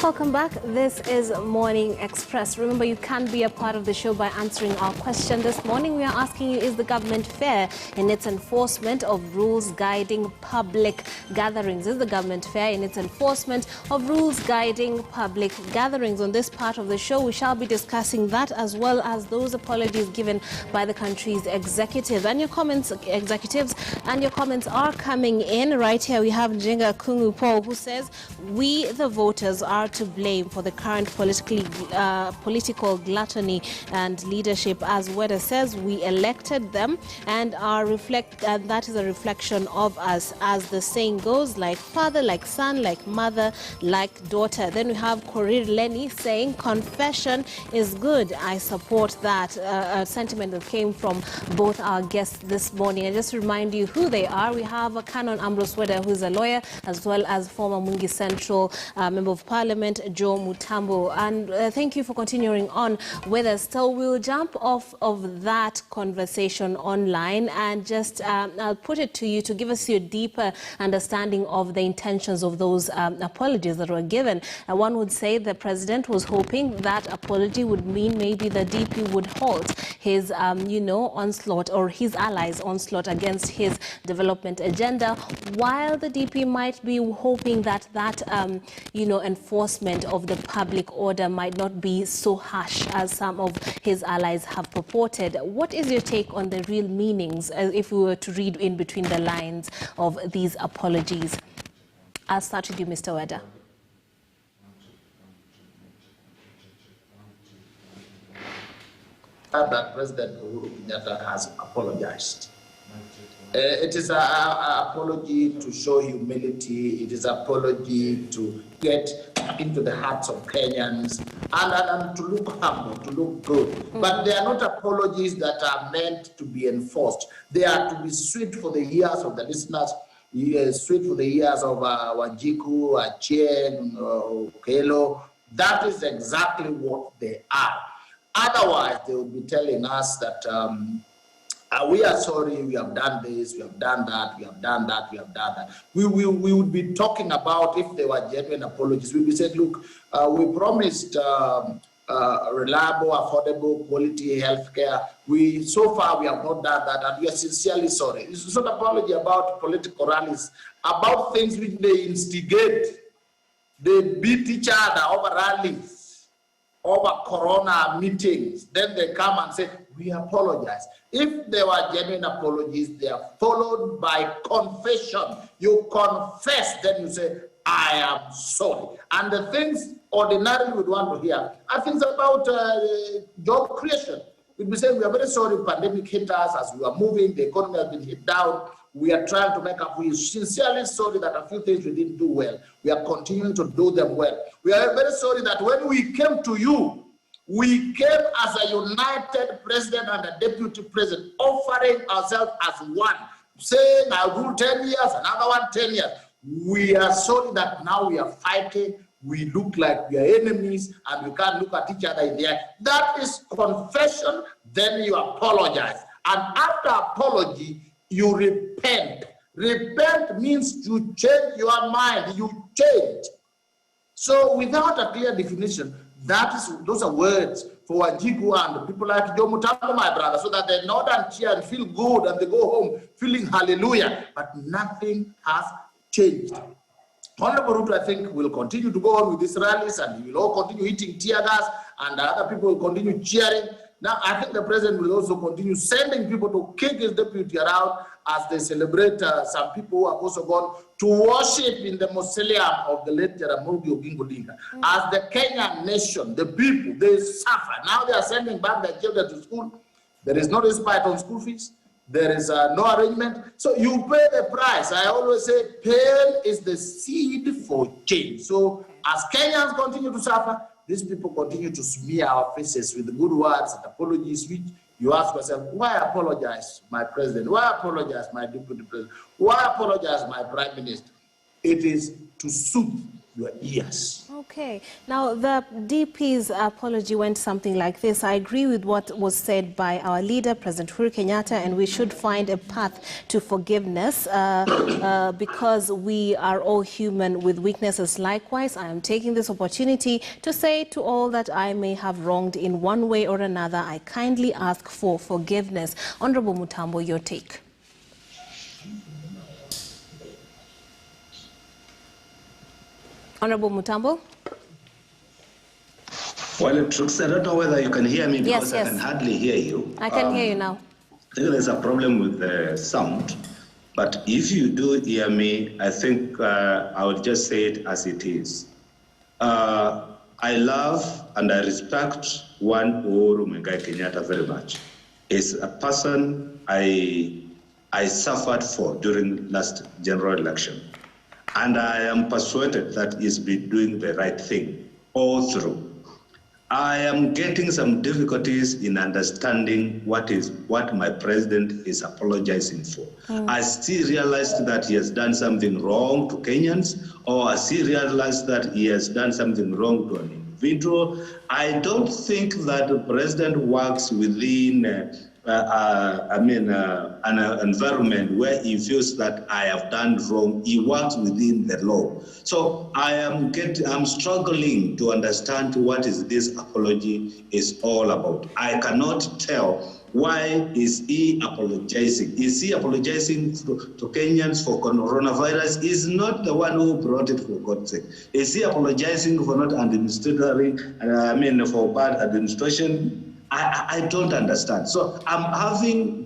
Welcome back. This is Morning Express. Remember, you can be a part of the show by answering our question. This morning, we are asking you, is the government fair in its enforcement of rules guiding public gatherings? Is the government fair in its enforcement of rules guiding public gatherings? On this part of the show, we shall be discussing that as well as those apologies given by the country's executives. And your comments, executives, and your comments are coming in. Right here, we have Njenga Kungu Paul, who says, we, the voters, are to blame for the current political gluttony and leadership. As Weda says, we elected them and that is a reflection of us. As the saying goes, like father, like son, like mother, like daughter. Then we have Korir Lenny saying, confession is good. I support that. A sentiment that came from both our guests this morning. I just remind you who they are. We have Canon Ambrose Weda, who is a lawyer, as well as former Mwingi Central Member of Parliament, Joe Mutambo. And thank you for continuing on with us. So we'll jump off of that conversation online and just I'll put it to you to give us your deeper understanding of the intentions of those apologies that were given. One would say the president was hoping that apology would mean maybe the DP would halt his, onslaught, or his allies' onslaught against his development agenda, while the DP might be hoping that enforcement of the public order might not be so harsh as some of his allies have purported. What is your take on the real meanings, if we were to read in between the lines of these apologies? I'll start with you, Mr. Weda. That President Uhuru Kenyatta has apologized. It is an apology to show humility. It is an apology to get into the hearts of Kenyans and to look humble, to look good. Mm-hmm. But they are not apologies that are meant to be enforced. They are to be sweet for the ears of the listeners, sweet for the ears of Wanjiku, Achieng, Kelo. That is exactly what they are. Otherwise, they will be telling us that we are sorry, we have done this, we have done that, we have done that, we have done that. We would be talking about, if they were genuine apologies, we would be saying, look, we promised reliable, affordable, quality healthcare. So far, we have not done that, and we are sincerely sorry. It's not an apology about political rallies, about things which they instigate. They beat each other over rallies, over corona meetings. Then they come and say, we apologize. If there were genuine apologies, they are followed by confession. You confess, then you say, I am sorry. And the things ordinarily we would want to hear are things about job creation. We'd be saying, we are very sorry, pandemic hit us as we are moving, the economy has been hit down. We are trying to make up. We are sincerely sorry that a few things we didn't do well. We are continuing to do them well. We are very sorry that when we came to you, we came as a united president and a deputy president, offering ourselves as one, saying, I'll rule 10 years, another one 10 years. We are sorry that now we are fighting. We look like we are enemies and we can't look at each other in the eye. That is confession, then you apologize. And after apology, you repent. Repent means you change your mind, you change. So without a clear definition, those are words for Wanjiku and people like Joe Mutambo, my brother, so that they nod and cheer and feel good and they go home feeling hallelujah. But nothing has changed. Honorable Ruto, I think, will continue to go on with these rallies and he will all continue eating tear gas and other people will continue cheering. Now, I think the president will also continue sending people to kick his deputy around as they celebrate some people who have also gone to worship in the mausoleum of the late Jaramogi Oginga Odinga. As the Kenyan nation, the people, they suffer. Now they are sending back their children to school. There is no respite on school fees. There is no arrangement. So you pay the price. I always say pain is the seed for change. So as Kenyans continue to suffer, these people continue to smear our faces with good words and apologies, which you ask yourself, why apologize, my president? Why apologize, my deputy president? Why apologize, my prime minister? It is to soothe your ears. Okay. Now, the DP's apology went something like this. I agree with what was said by our leader, President Uhuru Kenyatta, and we should find a path to forgiveness because we are all human with weaknesses. Likewise, I am taking this opportunity to say to all that I may have wronged in one way or another, I kindly ask for forgiveness. Honorable Mutambo, your take. Honorable Mutambo? Well, Trooks, I don't know whether you can hear me because Yes. I can hardly hear you. I can hear you now. I think there's a problem with the sound, but if you do hear me, I think I will just say it as it is. I love and I respect one Uhuru Muigai Kenyatta very much. He's a person I suffered for during last general election. And I am persuaded that he's been doing the right thing all through. I am getting some difficulties in understanding what my president is apologizing for. I still realized that he has done something wrong to Kenyans, or I still realized that he has done something wrong to an individual. I don't think that the president works within an environment where he feels that I have done wrong. He works within the law. So I'm struggling to understand what is this apology is all about. I cannot tell why is he apologizing. Is he apologizing to Kenyans for coronavirus? He's not the one who brought it, for God's sake. Is he apologizing for not administering, for bad administration? I don't understand. So I'm having,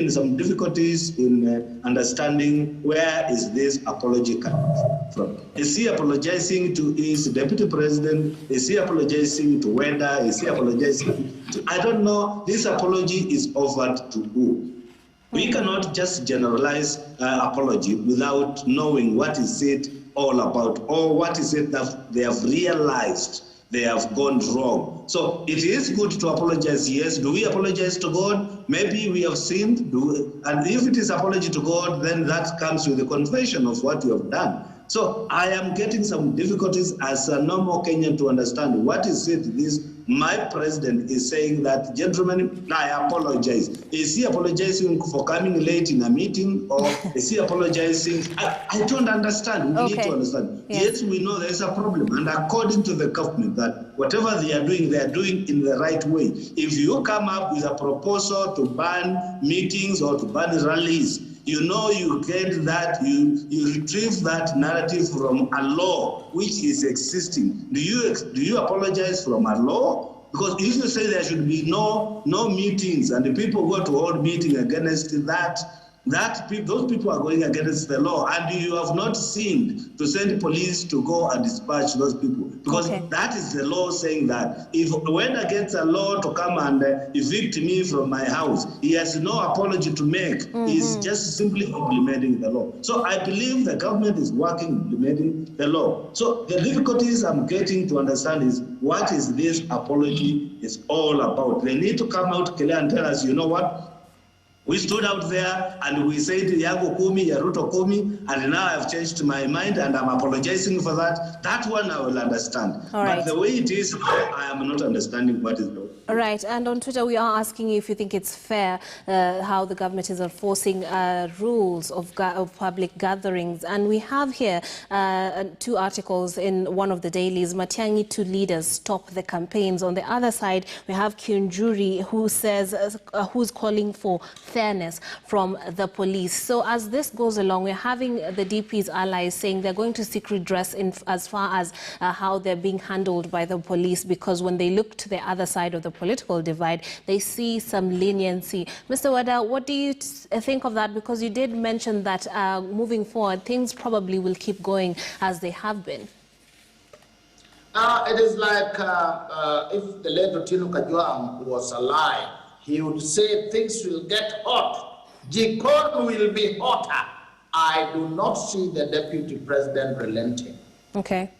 some difficulties in understanding where is this apology coming from. Is he apologizing to his deputy president? Is he apologizing to Weda? Is he apologizing to, I don't know. This apology is offered to who? We cannot just generalize apology without knowing what is it all about, or what is it that they have realized they have gone wrong. So it is good to apologize, yes. Do we apologize to God? Maybe we have sinned. And if it is apology to God, then that comes with the confession of what you have done. So I am getting some difficulties as a normal Kenyan to understand what is it this my president is saying that, gentlemen, I apologize. Is he apologizing for coming late in a meeting, or is he apologizing? I don't understand. We need to understand. Yes, we know there is a problem. And according to the government, that whatever they are doing in the right way. If you come up with a proposal to ban meetings or to ban rallies, you know you get that, you retrieve that narrative from a law which is existing. Do you apologize from a law? Because if you say there should be no meetings and the people go to hold meeting against that, those people are going against the law, and you have not seen to send police to go and dispatch those people, because that is the law saying that. If Weda gets a law to come and evict me from my house, he has no apology to make. He's just simply implementing the law. So I believe the government is working implementing the law. So the difficulties I'm getting to understand is what is this apology is all about. They need to come out clear and tell us, you know what? We stood out there and we said, Yago Kumi, Ruto Kumi, and now I've changed my mind and I'm apologizing for that. That one I will understand. But the way it is, I am not understanding what is going on. All right, and on Twitter we are asking you if you think it's fair how the government is enforcing rules of public gatherings. And we have here 2 articles in one of the dailies. Matiang'i, 2 leaders stop the campaigns. On the other side, we have Kiunjuri, who says, who's calling for fairness from the police. So as this goes along, we're having the DP's allies saying they're going to seek redress in as far as how they're being handled by the police, because when they look to the other side of the political divide, they see some leniency. Mr. Weda, what do you think of that? Because you did mention that moving forward, things probably will keep going as they have been. It is like if the late Otino Kajwang was alive, he would say things will get hot. Jikon will be hotter. I do not see the deputy president relenting. Okay.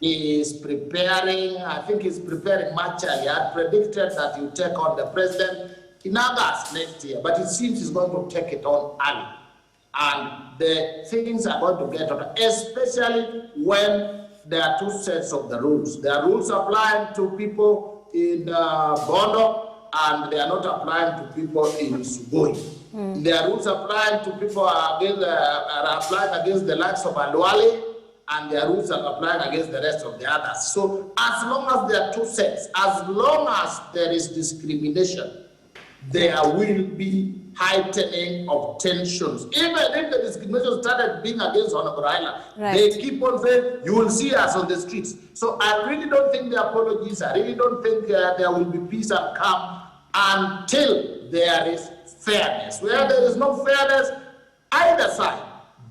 He is preparing, I think he's preparing much earlier. He had predicted that he'll take on the president in August next year, but it seems he's going to take it on early. And the things are going to get hotter, especially when there are two sets of the rules. There are rules applying to people in Bondo, and they are not applying to people in Sugoi. There are rules applying to people against, are applying against the likes of Alwali, and there are rules are applying against the rest of the others. So as long as there are two sets, as long as there is discrimination, there will be heightening of tensions. Even if the discrimination started being against Honorable Raila, they keep on saying, you will see us on the streets. So I really don't think the apologies, I really don't think there will be peace and calm until there is fairness. Where there is no fairness, either side,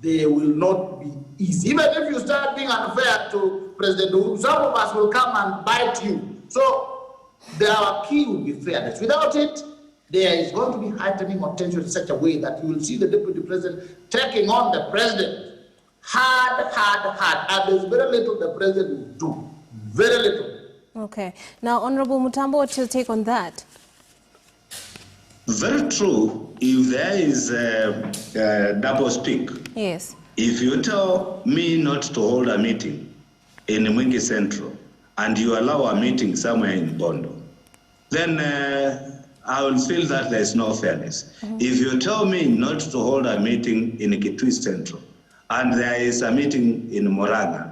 they will not be easy. Even if you start being unfair to President Uhuru, some of us will come and bite you. So our key will be fairness. Without it, there is going to be heightening of tension in such a way that you will see the deputy president taking on the president hard, and there's very little the president will do. Very little. Okay. Now, Honorable Mutambo, what's your take on that? Very true. If there is a double speak, yes. If you tell me not to hold a meeting in Mwingi Central and you allow a meeting somewhere in Bondo, then I will feel that there is no fairness. If you tell me not to hold a meeting in Kitui Central and there is a meeting in Moranga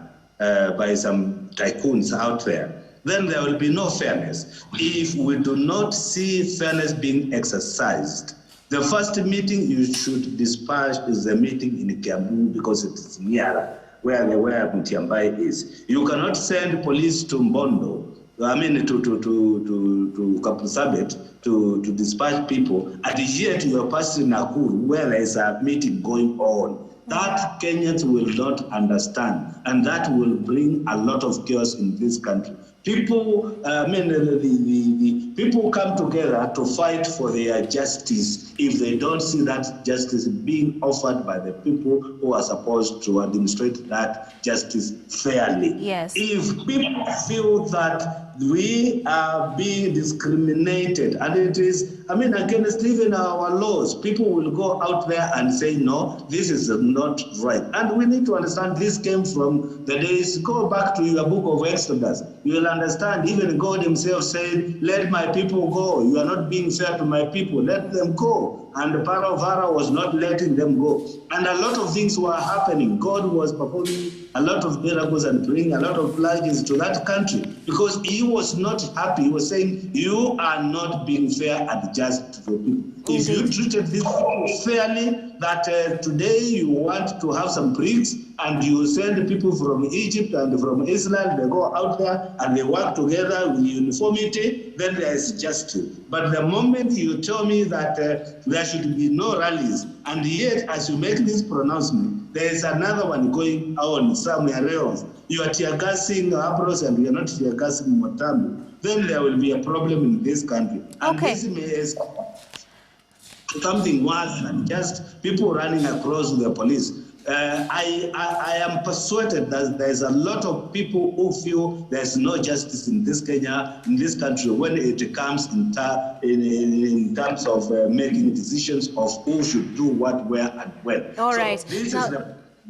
by some tycoons out there, then there will be no fairness. If we do not see fairness being exercised, the first meeting you should dispatch is the meeting in Kiambu because it is nearer where Mutiambai is. You cannot send police to Mbondo, I mean to Kapusabet to dispatch people, and yet you are passing Nakuru where there is a meeting going on. That Kenyans will not understand, and that will bring a lot of chaos in this country. People, the people come together to fight for their justice if they don't see that justice being offered by the people who are supposed to administrate that justice fairly. Yes. If people feel that we are being discriminated, and it is, against even our laws, people will go out there and say, no, this is not right. And we need to understand this came from the days, go back to your book of Exodus. You will understand, even God himself said, let my people go. You are not being fair to my people. Let them go. And the Pharaoh was not letting them go. And a lot of things were happening. God was performing a lot of miracles and bringing a lot of plagues to that country because he was not happy. He was saying, you are not being fair and just to people. If you treated this people fairly, that today you want to have some bricks and you send people from Egypt and from Israel, they go out there and they work together with uniformity, then there is justice. But the moment you tell me that there should be no rallies, and yet as you make this pronouncement, there is another one going on somewhere else. You are tear-gassing Abros and you are not tear-gassing Motambo, then there will be a problem in this country. And this may something worse than just people running across the police. I am persuaded that there's a lot of people who feel there's no justice in this country when it comes in terms of making decisions of who should do what, where, and when. All right. So this is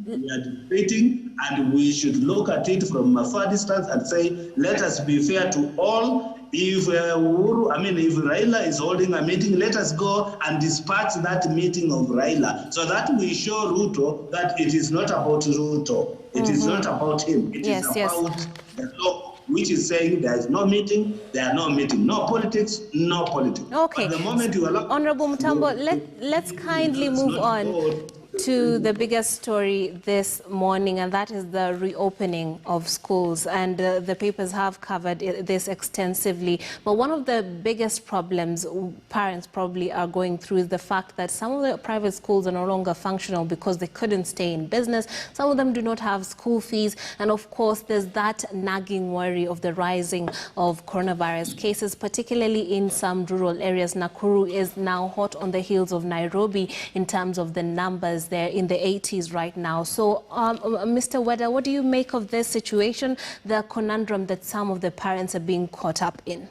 we are debating, and we should look at it from a far distance and say, let us be fair to all. If if Raila is holding a meeting, let us go and dispatch that meeting of Raila so that we show Ruto that it is not about Ruto. It is not about him. It is about the law, which is saying there is no meeting, there are no meeting. No politics, no politics. Okay. But the moment you allow... Honorable Mutambo, let's kindly move on to the biggest story this morning, and that is the reopening of schools. And the papers have covered this extensively. But one of the biggest problems parents probably are going through is the fact that some of the private schools are no longer functional because they couldn't stay in business. Some of them do not have school fees. And of course, there's that nagging worry of the rising of coronavirus cases, particularly in some rural areas. Nakuru is now hot on the heels of Nairobi in terms of the numbers. They're in the 80s right now. So, Mr. Weda, what do you make of this situation, the conundrum that some of the parents are being caught up in?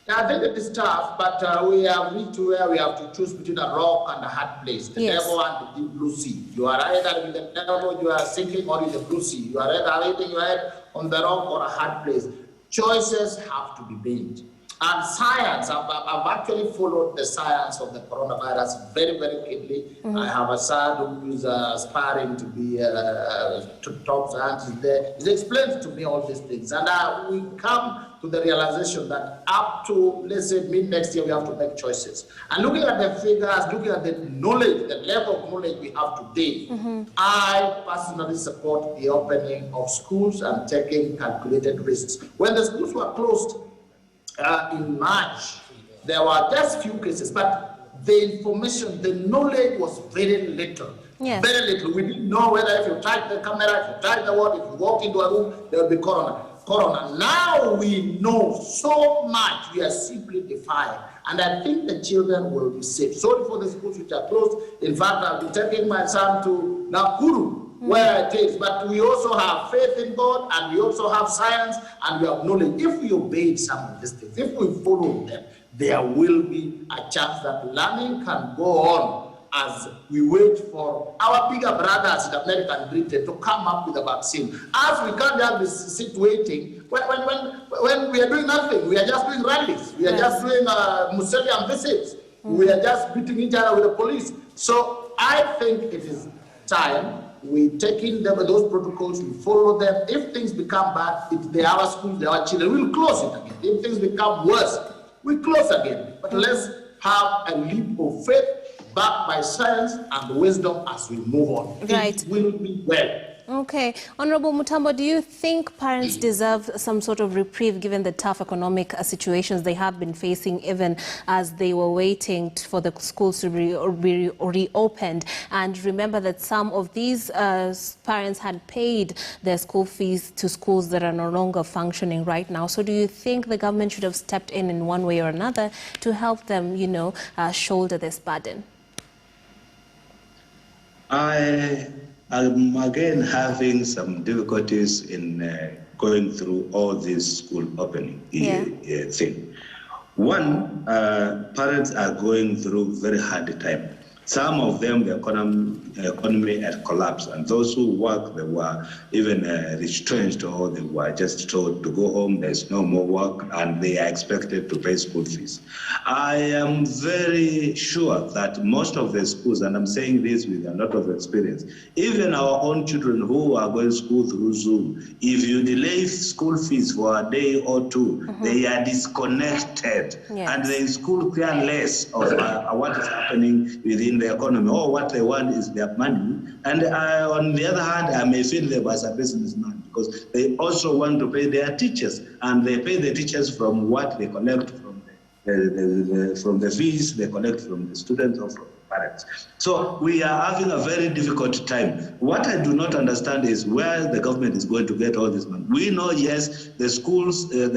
Yeah, I think it is tough, but we have reached to where we have to choose between a rock and a hard place, the devil and the deep blue sea. You are either with the devil, you are sinking, or in the blue sea. You are either hitting your head on the rock or a hard place. Choices have to be made. And science, I've actually followed the science of the coronavirus very, very keenly. I have a son who is aspiring to be top scientist there. He explains to me all these things. And we come to the realization that up to, let's say, mid-next year, we have to make choices. And looking at the figures, looking at the knowledge, the level of knowledge we have today, I personally support the opening of schools and taking calculated risks. When the schools were closed, in March, there were just few cases, but the information, the knowledge was very little. Yes. Very little. We didn't know whether if you touch the camera, if you touch the wall, if you walk into a room, there will be corona. Now we know so much, we are simply defying. And I think the children will be safe. Sorry for the schools which are closed. In fact, I'll be taking my son to Nakuru, where it is, but we also have faith in God, and we also have science, and we have knowledge. If we obey some of these things, if we follow them, there will be a chance that learning can go on as we wait for our bigger brothers in America and Britain to come up with a vaccine. As we can't just sit waiting, when we are doing nothing, we are just doing rallies, we are just doing museum visits, we are just beating each other with the police. So I think it is time we take in those protocols, we follow them. If things become bad, they are our schools, they are our children, we'll close it again. If things become worse, we close again. But let's have a leap of faith backed by science and wisdom as we move on. Right. It will be well. Okay. Honorable Mutambo, do you think parents deserve some sort of reprieve given the tough economic situations they have been facing even as they were waiting for the schools to be reopened? And remember that some of these parents had paid their school fees to schools that are no longer functioning right now. So do you think the government should have stepped in one way or another to help them, shoulder this burden? I'm again having some difficulties in going through all this school opening thing. One, parents are going through very hard time. Some of them, the economy had collapsed, and those who work, they were even retrenched, or they were just told to go home, there's no more work, and they are expected to pay school fees. I am very sure that most of the schools, and I'm saying this with a lot of experience, even our own children who are going to school through Zoom, if you delay school fees for a day or two, they are disconnected, and the school care less of what is happening within the economy, or what they want is their money. And on the other hand, I may feel them as a businessman, because they also want to pay their teachers, and they pay the teachers from what they collect from the fees they collect from the students or from the parents. So we are having a very difficult time. What I do not understand is where the government is going to get all this money. We know, yes, the schools, the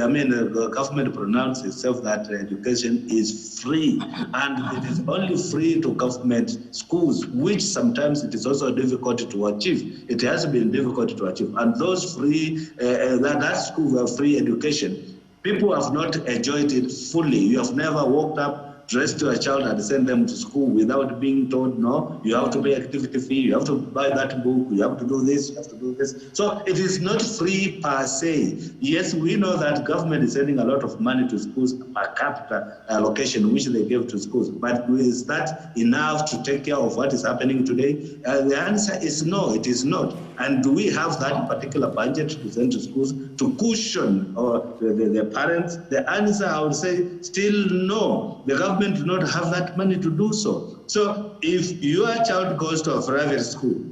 government pronounced itself that education is free, and it is only free to government schools, which sometimes it is also difficult to achieve. It has been difficult to achieve. And those free, that school were free education, people have not enjoyed it fully. You have never walked up, dressed your child and send them to school without being told, no, you have to pay activity fee, you have to buy that book, you have to do this, you have to do this. So it is not free per se. Yes, we know that government is sending a lot of money to schools per capita allocation, which they give to schools. But is that enough to take care of what is happening today? The answer is no, it is not. And do we have that particular budget to send to schools to cushion the parents? The answer, I would say, still no. The government do not have that money to do so. So if your child goes to a private school,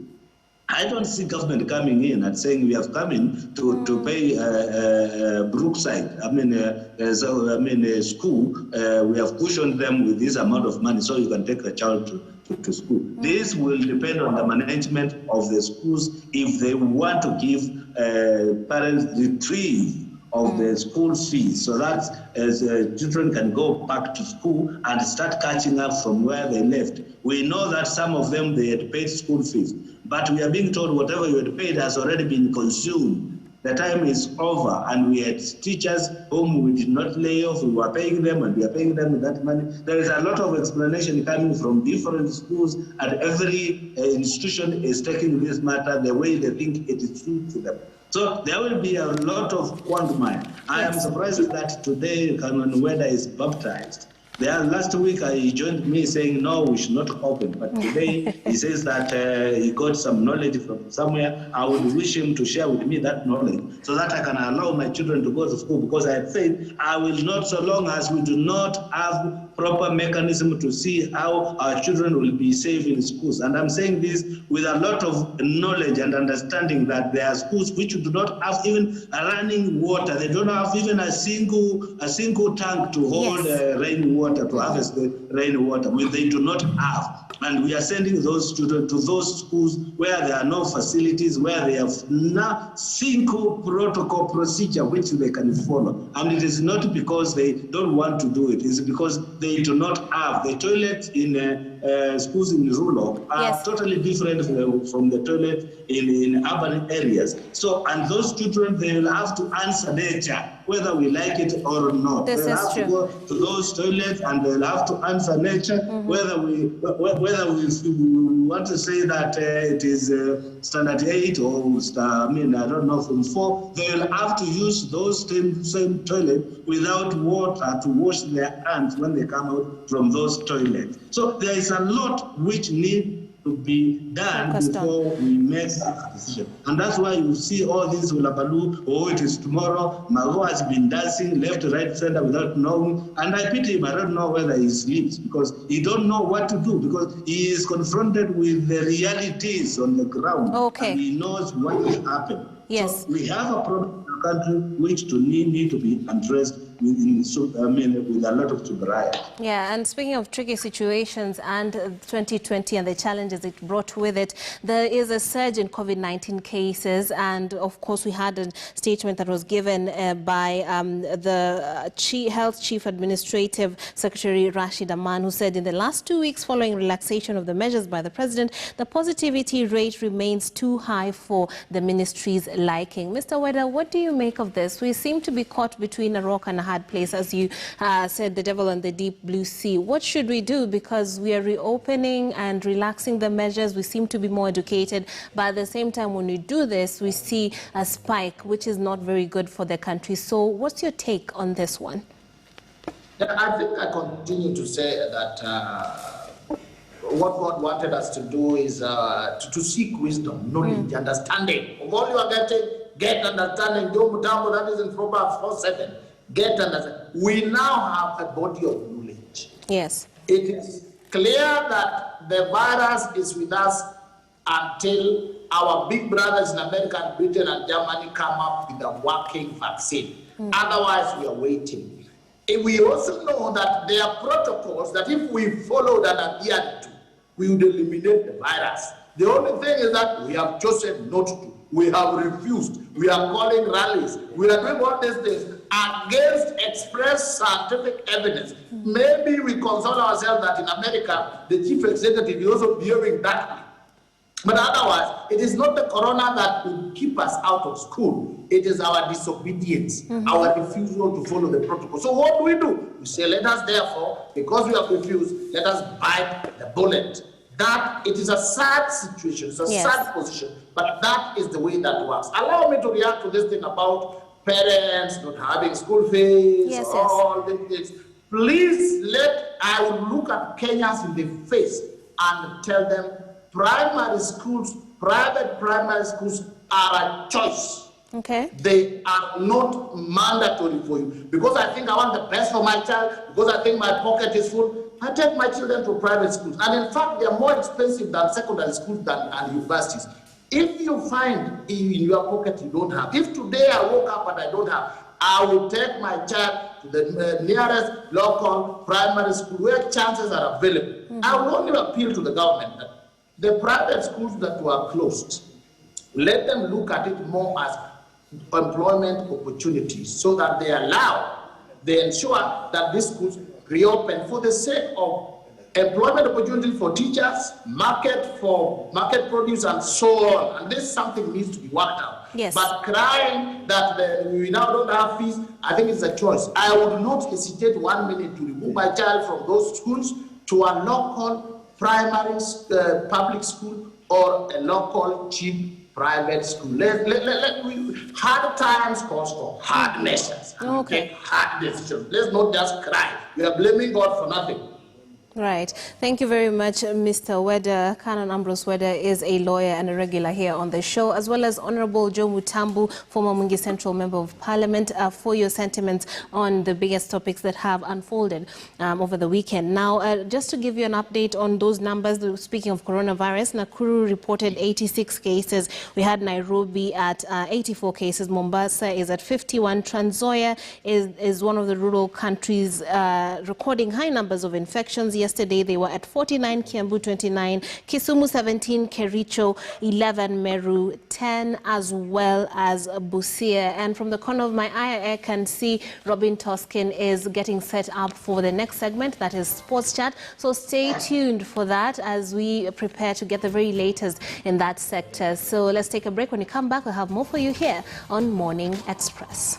I don't see government coming in and saying we have come in to pay Brookside. School. We have cushioned them with this amount of money so you can take the child to school. This will depend on the management of the schools if they want to give parents retrieve of the school fees, so that as children can go back to school and start catching up from where they left. We know that some of them, they had paid school fees, but we are being told whatever you had paid has already been consumed. The time is over, and we had teachers whom we did not lay off. We were paying them, and we are paying them with that money. There is a lot of explanation coming from different schools, and every institution is taking this matter the way they think it is true to them. So there will be a lot of quagmire. I am surprised that today Canon Weda is baptized. Last week he joined me saying, no, we should not open. But today he says that he got some knowledge from somewhere. I would wish him to share with me that knowledge so that I can allow my children to go to school, because I had said I will not, so long as we do not have proper mechanism to see how our children will be safe in schools. And I'm saying this with a lot of knowledge and understanding that there are schools which do not have even running water. They don't have even a single tank to hold rainwater, to harvest the rainwater, which they do not have. And we are sending those students to those schools where there are no facilities, where they have no single protocol procedure which they can follow. And it is not because they don't want to do it, it's because they do not have. The toilets in schools in rural are totally different from the toilet in urban areas. So, and those children, they will have to answer nature, whether we like it or not. They'll have to go to those toilets, and they'll have to answer nature, whether we want to say that it is standard 8 or I don't know, from 4. They'll have to use those same toilet without water to wash their hands when they come out from those toilets. So there is a lot which need to be done before we make that decision. And that's why you see all these Ulabalu, oh, it is tomorrow. Mago has been dancing left, right, center without knowing. And I pity him. I don't know whether he sleeps, because he don't know what to do, because he is confronted with the realities on the ground. Okay. And he knows what will happen. Yes. So we have a problem in the country which need to be addressed with a lot of sobriety. Yeah, and speaking of tricky situations and 2020 and the challenges it brought with it, there is a surge in COVID-19 cases, and of course we had a statement that was given by the Health Chief Administrative Secretary Rashid Aman, who said in the last 2 weeks following relaxation of the measures by the President, the positivity rate remains too high for the ministry's liking. Mr. Weda, what do you make of this? We seem to be caught between a rock and a hard place, as you said, the devil on the deep blue sea. What should we do? Because we are reopening and relaxing the measures. We seem to be more educated, but at the same time, when we do this, we see a spike, which is not very good for the country. So what's your take on this one? Yeah, I think I continue to say that what God wanted us to do is to seek wisdom, knowledge, understanding. Of all you are getting, get understanding. That is in Proverbs 4:7. Get understanding. We now have a body of knowledge. Yes. It is clear that the virus is with us until our big brothers in America, Britain, and Germany come up with a working vaccine. Otherwise, we are waiting. And we also know that there are protocols that if we followed and adhered to, we would eliminate the virus. The only thing is that we have chosen not to. We have refused. We are calling rallies. We are doing all these things against express scientific evidence. Maybe we console ourselves that in America, the chief executive is also behaving that way. But otherwise, it is not the corona that will keep us out of school. It is our disobedience, our refusal to follow the protocol. So what do? We say, let us therefore, because we have refused, let us bite the bullet. That it is a sad situation, it's a sad position, but that is the way that works. Allow me to react to this thing about parents not having school fees, all these things. Please I will look at Kenyans in the face and tell them primary schools, private primary schools are a choice. Okay. They are not mandatory for you. Because I think I want the best for my child, because I think my pocket is full, I take my children to private schools. And in fact, they are more expensive than secondary schools and universities. If you find in your pocket you don't have, if today I woke up and I don't have, I will take my child to the nearest local primary school where chances are available. I will only appeal to the government that the private schools that were closed, let them look at it more as employment opportunities so that they ensure that these schools reopen for the sake of employment opportunity for teachers, market produce, and so on. And this is something needs to be worked out. Yes. But crying that we now don't have fees, I think it's a choice. I would not hesitate 1 minute to remove my child from those schools to a local primary public school or a local cheap private school. Hard times calls for hard measures. Okay. Take hard decisions. Let's not just cry. We are blaming God for nothing. Right. Thank you very much, Mr. Wedder. Canon Ambrose Wedder is a lawyer and a regular here on the show, as well as Honorable Joe Mutambu, former Mungi Central Member of Parliament, for your sentiments on the biggest topics that have unfolded over the weekend. Now, just to give you an update on those numbers, speaking of coronavirus, Nakuru reported 86 cases. We had Nairobi at 84 cases. Mombasa is at 51. Trans Nzoia is one of the rural countries recording high numbers of infections. Yesterday, they were at 49, Kiambu 29, Kisumu 17, Kericho 11, Meru 10, as well as Busia. And from the corner of my eye, I can see Robin Toskin is getting set up for the next segment, that is Sports Chat. So stay tuned for that as we prepare to get the very latest in that sector. So let's take a break. When we come back, we'll have more for you here on Morning Express.